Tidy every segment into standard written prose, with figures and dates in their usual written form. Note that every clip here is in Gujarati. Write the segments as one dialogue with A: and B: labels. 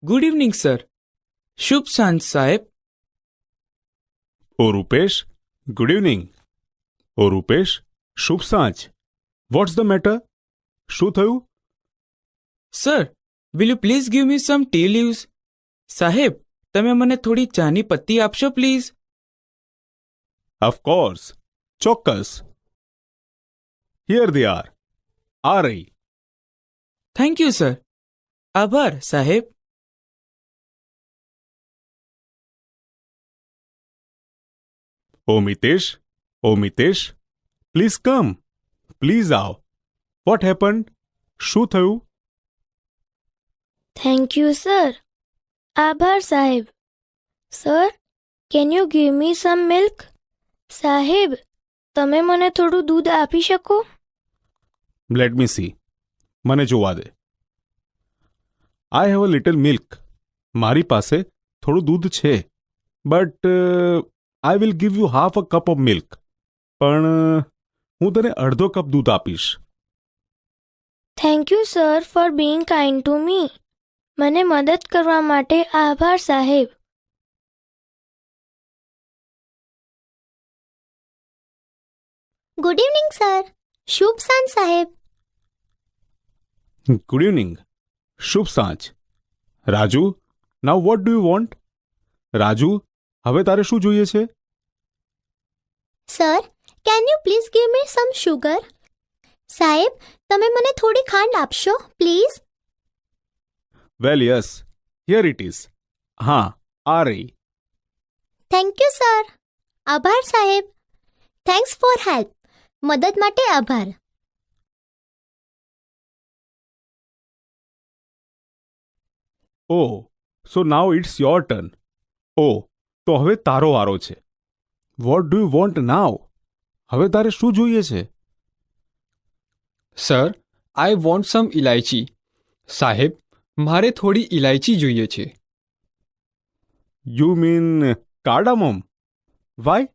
A: Good evening sir. શુભ સાંજ સાહેબ.
B: Oh Rupesh, good evening. ઓ રૂપેશ, શુભ સાંજ. What's the matter? શું થયું?
A: Sir, will you please give me some tea leaves? સાહેબ, તમે મને થોડી ચાની પત્તી આપશો પ્લીઝ?
B: ઓફકોર્સ, ચોક્કસ. Here they are. આ રહી.
A: Thank you sir. આભાર સાહેબ.
B: Oh Mitesh, please come. Please આવ. What happened? શું થયું?
C: Thank you sir. આભાર સાહેબ. Sir, can you give me some milk? સાહેબ, તમે મને થોડું દૂધ આપી શકો?
B: Let me see. મને જોવા દે. I have a little milk. મારી પાસે થોડું દૂધ છે, but I will give you half a cup of milk. પણ હું તને અડધો કપ દૂધ આપીશ.
C: Thank you sir for being kind to me. મને મદદ કરવા માટે આભાર સાહેબ. Good evening sir. શુભ સાંજ સાહેબ.
B: Good evening. શુભ સાંજ. Raju, now what do you want? Raju, હવે તારે શું જોઈએ છે?
C: Sir, can you please give me some sugar? સાહેબ, તમે મને થોડી ખાંડ આપશો please?
B: Well yes, here it is. હા, આ રહી.
C: Thank you sir. આભાર સાહેબ. Thanks for help. મદદ માટે આભાર.
B: Oh, so now it's your turn. ઓ, તો હવે તારો વારો છે. What do you want now? હવે તારે શું જોઈએ છે?
D: Sir, I want some elaichi. સાહેબ, મારે થોડી ઇલાયચી જોઈએ છે.
B: You mean cardamom? વાય?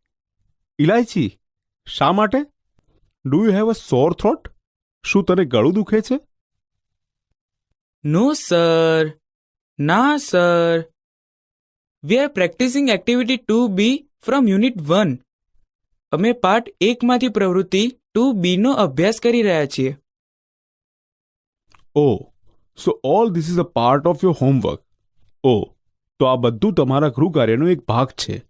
B: ઇલાયચી? શા માટે? ડુ યુ હેવ અ સોર થ્રોટ? શું તને ગળું દુખે છે?
A: નો સર. ના sir. We are practising activity 2B from unit 1. અમે પાઠ 1 માંથી પ્રવૃત્તિ 2B નો અભ્યાસ કરી રહ્યા છીએ.
B: Oh, so all this is a part of your homework. ઓ, તો આ બધું તમારા ગૃહ કાર્યનો એક ભાગ છે.